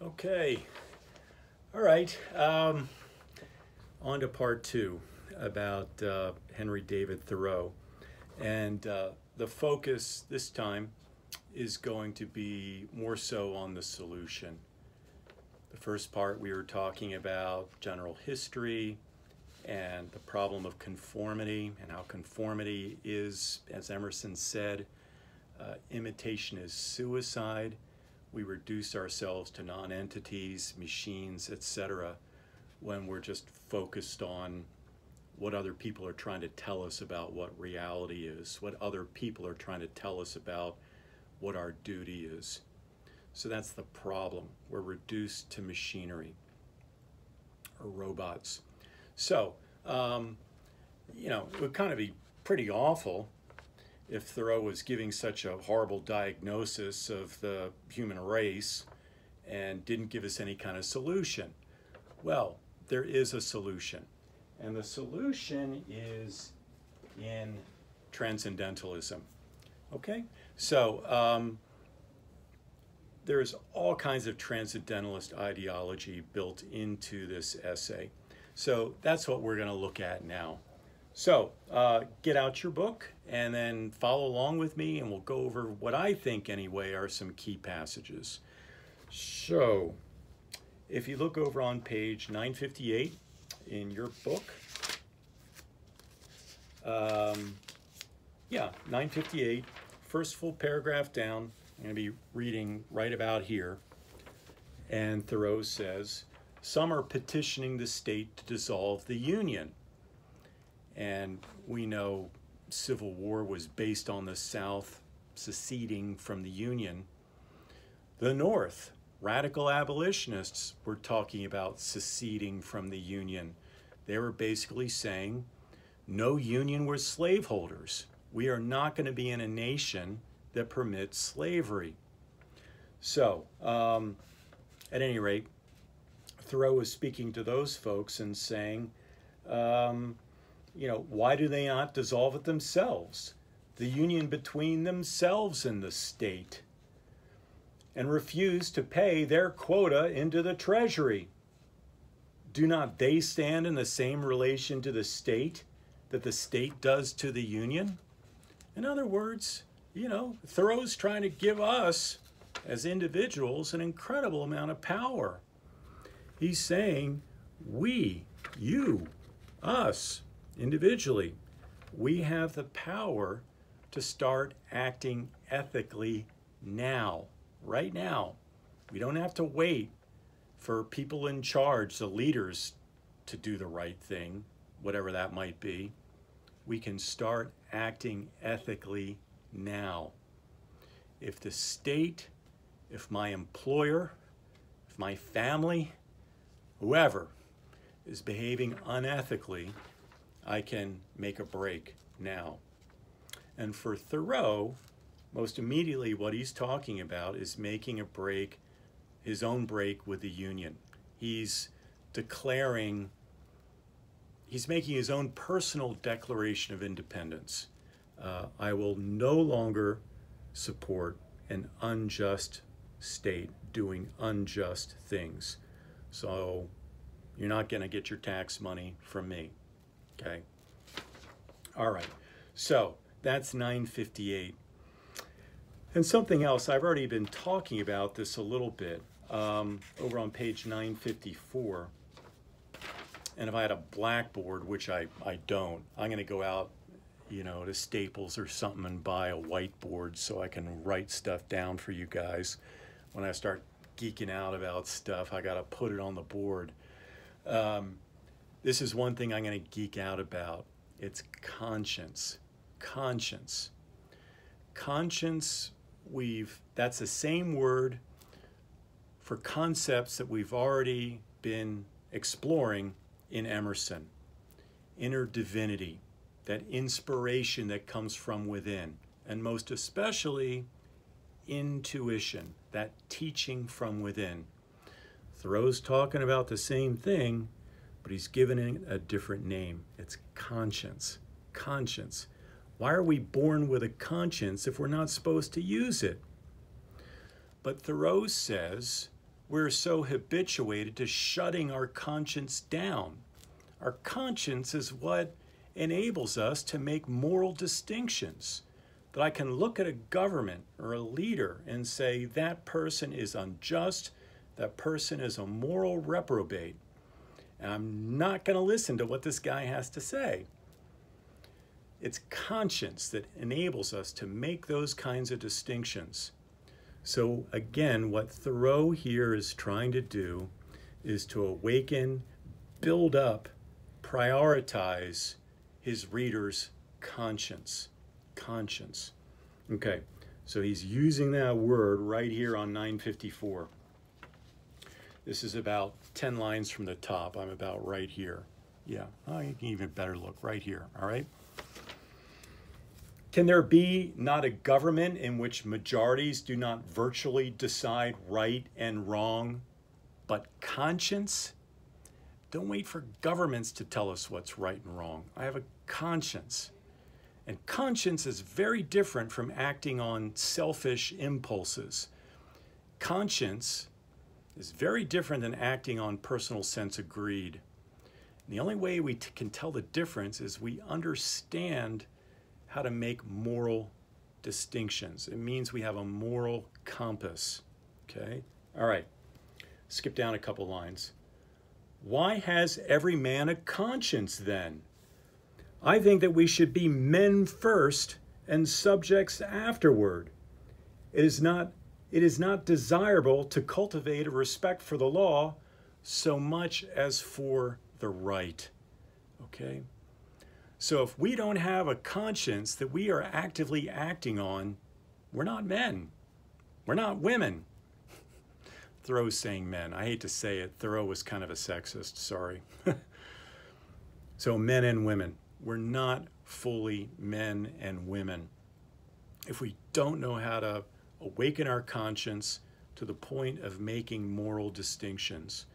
Okay, all right. On to part two about Henry David Thoreau. And the focus this time is going to be more so on the solution. The first part we were talking about general history and the problem of conformity and how conformity is, as Emerson said, imitation is suicide. We reduce ourselves to non-entities, machines, etc., when we're just focused on what other people are trying to tell us about what reality is, what other people are trying to tell us about what our duty is. So that's the problem. We're reduced to machinery or robots. So, it would kind of be pretty awful if Thoreau was giving such a horrible diagnosis of the human race and didn't give us any kind of solution. Well, there is a solution. And the solution is in Transcendentalism. Okay? So there's all kinds of Transcendentalist ideology built into this essay. So that's what we're going to look at now. So get out your book and then follow along with me, and we'll go over what I think anyway are some key passages. So if you look over on page 958 in your book, 958, first full paragraph down, I'm going to be reading right about here. And Thoreau says, "Some are petitioning the state to dissolve the Union." And we know Civil War was based on the South seceding from the Union. The North, radical abolitionists, were talking about seceding from the Union. They were basically saying, no union with slaveholders. We are not going to be in a nation that permits slavery. So, at any rate, Thoreau was speaking to those folks and saying, why do they not dissolve it themselves? The union between themselves and the state, and refuse to pay their quota into the treasury. Do not they stand in the same relation to the state that the state does to the union? In other words, Thoreau's trying to give us as individuals an incredible amount of power. He's saying, we, you, us, individually, we have the power to start acting ethically now, right now. We don't have to wait for people in charge, the leaders, to do the right thing, whatever that might be. We can start acting ethically now. If the state, if my employer, if my family, whoever is behaving unethically, I can make a break now. And for Thoreau, most immediately what he's talking about is making a break, his own break with the Union. He's making his own personal declaration of independence. I will no longer support an unjust state doing unjust things. So you're not going to get your tax money from me. Okay. All right. So that's 958. And something else, I've already been talking about this a little bit over on page 954. And if I had a blackboard, which I don't, I'm going to go out, to Staples or something and buy a whiteboard so I can write stuff down for you guys. When I start geeking out about stuff, I got to put it on the board. This is one thing I'm going to geek out about. It's conscience. Conscience. Conscience, that's the same word for concepts that we've already been exploring in Emerson. Inner divinity, that inspiration that comes from within, and most especially intuition, that teaching from within. Thoreau's talking about the same thing, but he's given it a different name. It's conscience. Conscience. Why are we born with a conscience if we're not supposed to use it? But Thoreau says we're so habituated to shutting our conscience down. Our conscience is what enables us to make moral distinctions. That I can look at a government or a leader and say, that person is unjust, that person is a moral reprobate, and I'm not going to listen to what this guy has to say. It's conscience that enables us to make those kinds of distinctions. So again, what Thoreau here is trying to do is to awaken, build up, prioritize his reader's conscience. Conscience. Okay, so he's using that word right here on 954. This is about 10 lines from the top. I'm about right here. Yeah, oh, you can even better look right here, all right? Can there be not a government in which majorities do not virtually decide right and wrong, but conscience? Don't wait for governments to tell us what's right and wrong. I have a conscience. And conscience is very different from acting on selfish impulses. Conscience is very different than acting on personal sense of greed. And the only way we can tell the difference is we understand how to make moral distinctions. It means we have a moral compass, okay? All right, skip down a couple lines. Why has every man a conscience then? I think that we should be men first and subjects afterward. It is not desirable to cultivate a respect for the law so much as for the right, okay? So if we don't have a conscience that we are actively acting on, we're not men. We're not women. Thoreau's saying men. I hate to say it. Thoreau was kind of a sexist, sorry. So men and women. We're not fully men and women. If we don't know how to awaken our conscience to the point of making moral distinctions.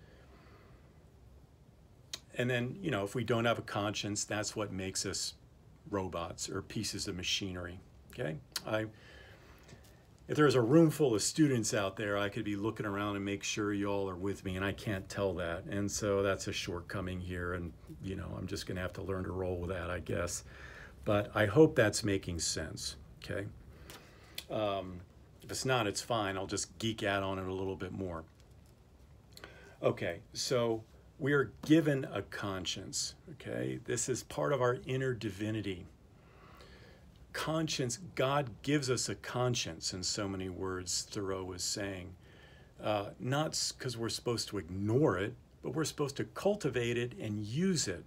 And then, you know, if we don't have a conscience, that's what makes us robots or pieces of machinery, okay? If there's a room full of students out there, I could be looking around and make sure you all are with me, and I can't tell that. And so that's a shortcoming here, and, you know, I'm just going to have to learn to roll with that, I guess. But I hope that's making sense, okay? If it's not, it's fine. I'll just geek out on it a little bit more. Okay, so we are given a conscience, okay? This is part of our inner divinity. Conscience, God gives us a conscience, in so many words, Thoreau was saying. Not because we're supposed to ignore it, but we're supposed to cultivate it and use it,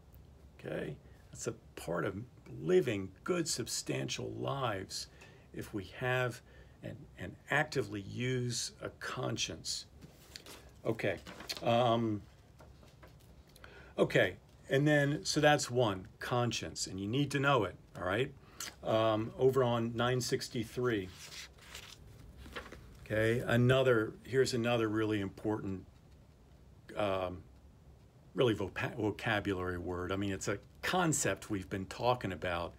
okay? That's a part of living good, substantial lives if we have and actively use a conscience. Okay. Okay, and then, so that's one, conscience, and you need to know it, all right? Over on 963, okay, here's another really important, really vocabulary word. I mean, it's a concept we've been talking about,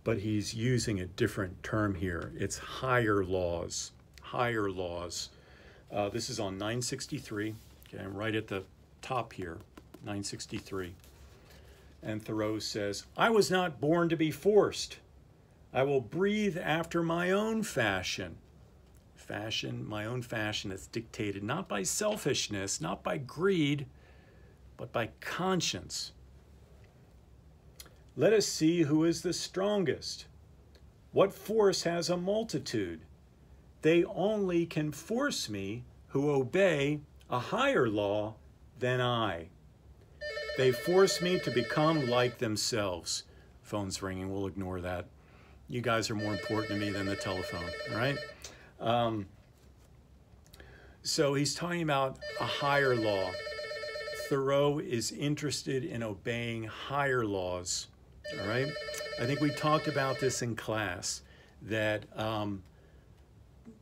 but he's using a different term here. It's higher laws, higher laws. This is on 963, okay, I'm right at the top here, 963. And Thoreau says, I was not born to be forced. I will breathe after my own fashion. My own fashion that's dictated not by selfishness, not by greed, but by conscience. Let us see who is the strongest. What force has a multitude? They only can force me who obey a higher law than I. They force me to become like themselves. Phone's ringing, we'll ignore that. You guys are more important to me than the telephone, all right? So he's talking about a higher law. Thoreau is interested in obeying higher laws, all right? I think we talked about this in class, that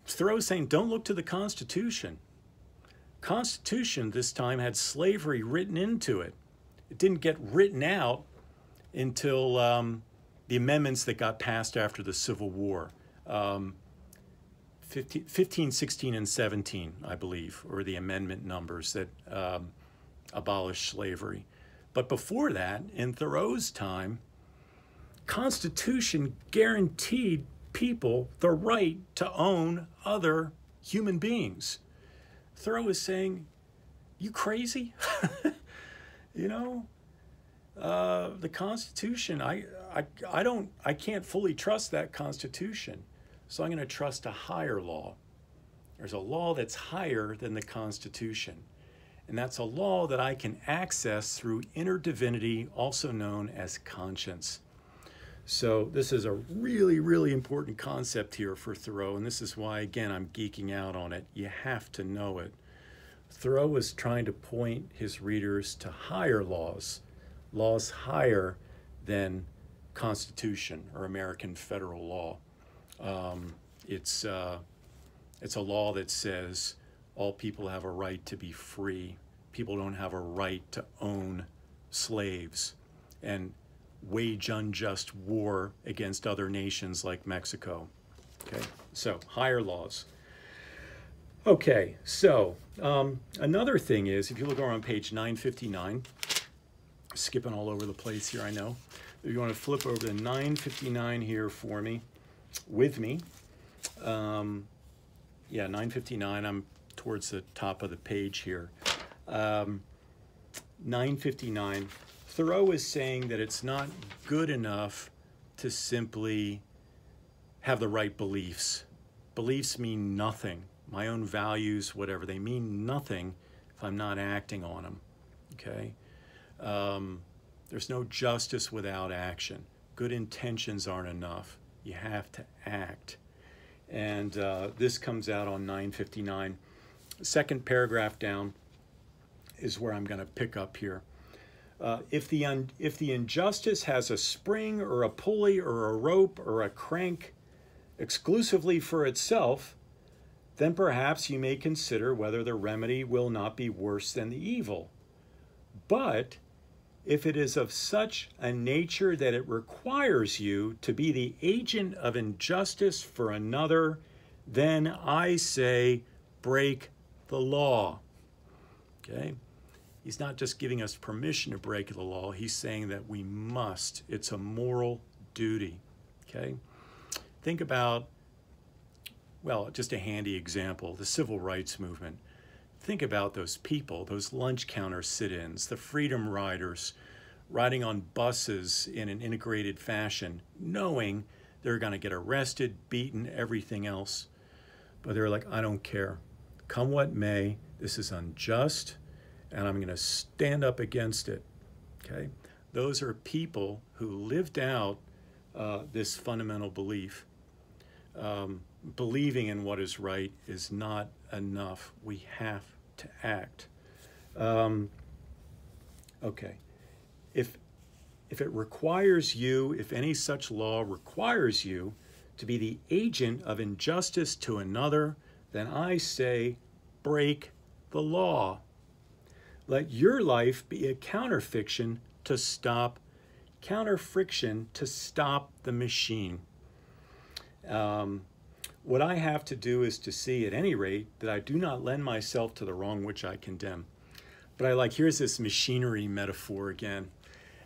Thoreau's saying, don't look to the Constitution. Constitution this time had slavery written into it. It didn't get written out until the amendments that got passed after the Civil War. 15, 16, and 17, I believe, or the amendment numbers that abolished slavery. But before that, in Thoreau's time, Constitution guaranteed people the right to own other human beings. Thoreau is saying, you crazy? You know, the Constitution, I can't fully trust that Constitution. So I'm going to trust a higher law. There's a law that's higher than the Constitution. And that's a law that I can access through inner divinity, also known as conscience. So this is a really, really important concept here for Thoreau. And this is why, again, I'm geeking out on it. You have to know it. Thoreau was trying to point his readers to higher laws, laws higher than Constitution or American federal law. It's a law that says all people have a right to be free. People don't have a right to own slaves and wage unjust war against other nations like Mexico. Okay, so higher laws. Okay, so another thing is, if you look over on page 959, skipping all over the place here, I know. If you want to flip over to 959 here for me, with me. Yeah, 959, I'm towards the top of the page here. 959, Thoreau is saying that it's not good enough to simply have the right beliefs. Beliefs mean nothing. My own values, whatever, they mean nothing if I'm not acting on them, okay? There's no justice without action. Good intentions aren't enough. You have to act. And this comes out on 959. Second paragraph down is where I'm going to pick up here. If the injustice has a spring or a pulley or a rope or a crank exclusively for itself, then perhaps you may consider whether the remedy will not be worse than the evil. But if it is of such a nature that it requires you to be the agent of injustice for another, then I say, break the law. Okay? He's not just giving us permission to break the law, he's saying that we must. It's a moral duty. Okay? Think about, well, just a handy example, the civil rights movement. Think about those people, those lunch counter sit-ins, the freedom riders riding on buses in an integrated fashion, knowing they're going to get arrested, beaten, everything else. But they're like, I don't care. Come what may, this is unjust, and I'm going to stand up against it. Okay? Those are people who lived out this fundamental belief. Believing in what is right is not enough. We have to act. Okay. If it requires you, if any such law requires you to be the agent of injustice to another, then I say, break the law. Let your life be a counterfiction to stop the machine. What I have to do is to see, at any rate, that I do not lend myself to the wrong which I condemn. But here's this machinery metaphor again.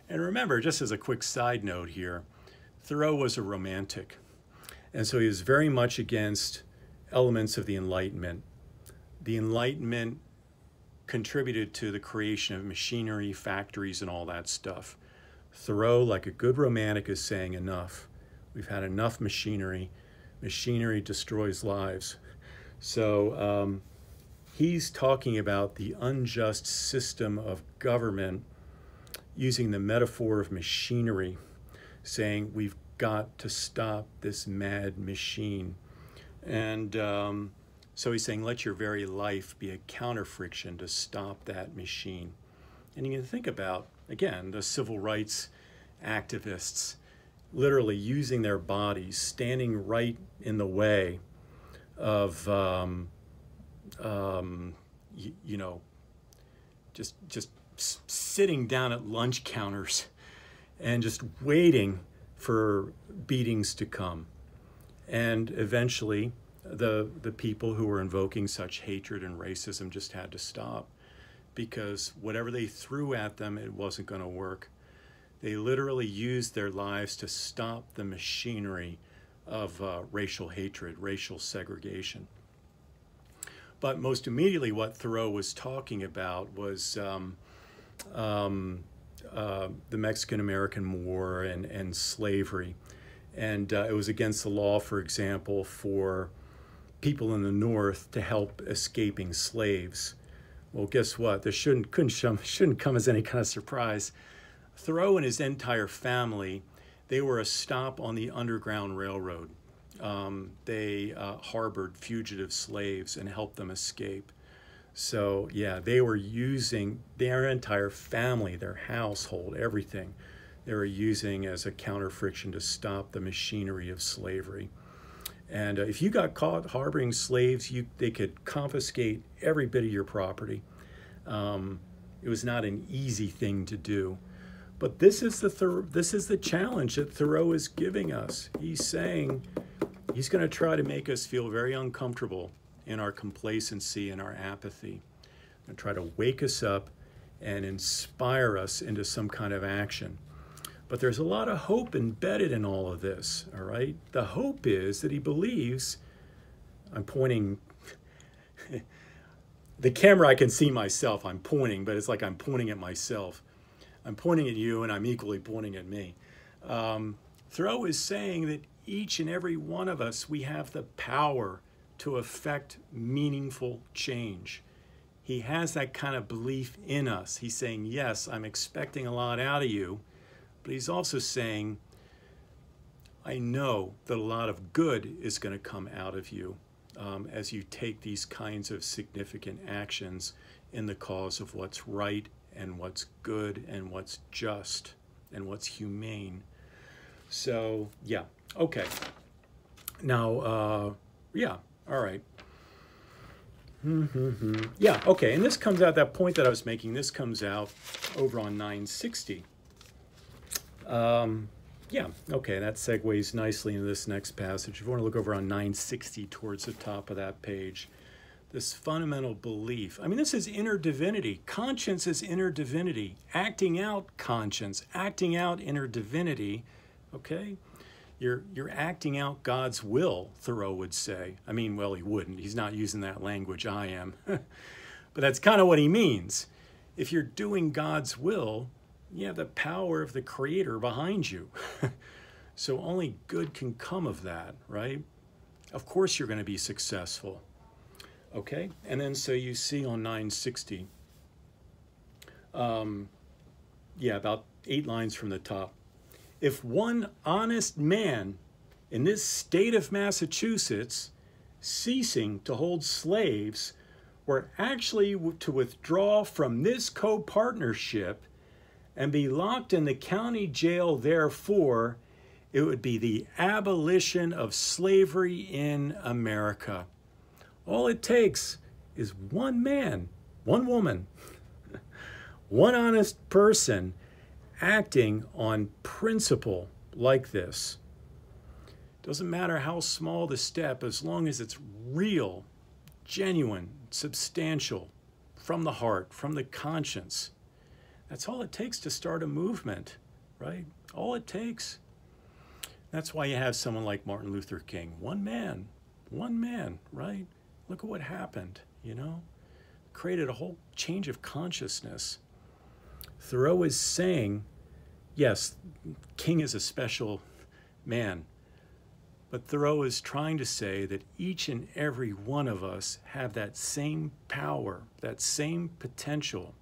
And remember, just as a quick side note here, Thoreau was a romantic. And so he was very much against elements of the Enlightenment. The Enlightenment contributed to the creation of machinery, factories, and all that stuff. Thoreau, like a good romantic, is saying enough. We've had enough machinery. Machinery destroys lives. So he's talking about the unjust system of government using the metaphor of machinery, saying we've got to stop this mad machine. And so he's saying, let your very life be a counterfriction to stop that machine. And you can think about, again, the civil rights activists literally using their bodies, standing right in the way of, just sitting down at lunch counters and just waiting for beatings to come. And eventually, the people who were invoking such hatred and racism just had to stop, because whatever they threw at them, it wasn't going to work. They literally used their lives to stop the machinery of racial hatred, racial segregation. But most immediately, what Thoreau was talking about was the Mexican-American War and slavery. And it was against the law, for example, for people in the North to help escaping slaves. Well, guess what? This shouldn't come as any kind of surprise. Thoreau and his entire family, they were a stop on the Underground Railroad. They harbored fugitive slaves and helped them escape. So yeah, they were using their entire family, their household, everything. They were using as a counter-friction to stop the machinery of slavery. And if you got caught harboring slaves, they could confiscate every bit of your property. It was not an easy thing to do. But this is the challenge that Thoreau is giving us. He's saying he's going to try to make us feel very uncomfortable in our complacency and our apathy, and try to wake us up and inspire us into some kind of action. But there's a lot of hope embedded in all of this, all right? The hope is that he believes, I'm pointing, the camera I can see myself, I'm pointing, but it's like I'm pointing at myself. I'm pointing at you and I'm equally pointing at me. Thoreau is saying that each and every one of us, we have the power to affect meaningful change. He has that kind of belief in us. He's saying, yes, I'm expecting a lot out of you, but he's also saying, I know that a lot of good is going to come out of you as you take these kinds of significant actions in the cause of what's right and what's good and what's just and what's humane. So, yeah, okay. Now, yeah, all right. Yeah, okay, and this comes out, that point that I was making, this comes out over on 960. Yeah, okay, that segues nicely into this next passage. If you want to look over on 960 towards the top of that page, this fundamental belief. I mean, this is inner divinity. Conscience is inner divinity. Acting out conscience, acting out inner divinity, okay? You're acting out God's will, Thoreau would say. I mean, well, he wouldn't. He's not using that language, I am. But that's kind of what he means. If you're doing God's will, you have the power of the Creator behind you. So only good can come of that, right? Of course you're going to be successful. Okay? And then so you see on 960, yeah, about 8 lines from the top. If one honest man in this state of Massachusetts, ceasing to hold slaves, were actually to withdraw from this co-partnership and be locked in the county jail therefore, it would be the abolition of slavery in America. All it takes is one man, one woman, one honest person acting on principle like this. Doesn't matter how small the step, as long as it's real, genuine, substantial, from the heart, from the conscience. That's all it takes to start a movement, right? All it takes. That's why you have someone like Martin Luther King. One man, right? Look at what happened, you know? Created a whole change of consciousness. Thoreau is saying, yes, King is a special man, but Thoreau is trying to say that each and every one of us have that same power, that same potential.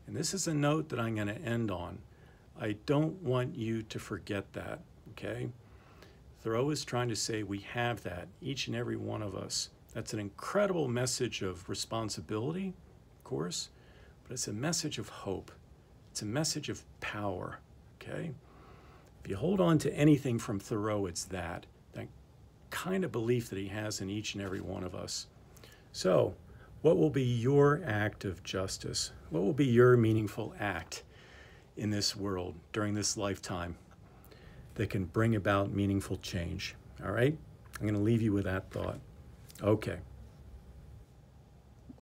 And this is a note that I'm going to end on. I don't want you to forget that, okay? Thoreau is trying to say we have that, each and every one of us. That's an incredible message of responsibility, of course, but it's a message of hope. It's a message of power, okay? If you hold on to anything from Thoreau, it's that kind of belief that he has in each and every one of us. So, what will be your act of justice? What will be your meaningful act in this world during this lifetime that can bring about meaningful change? All right? I'm going to leave you with that thought. Okay.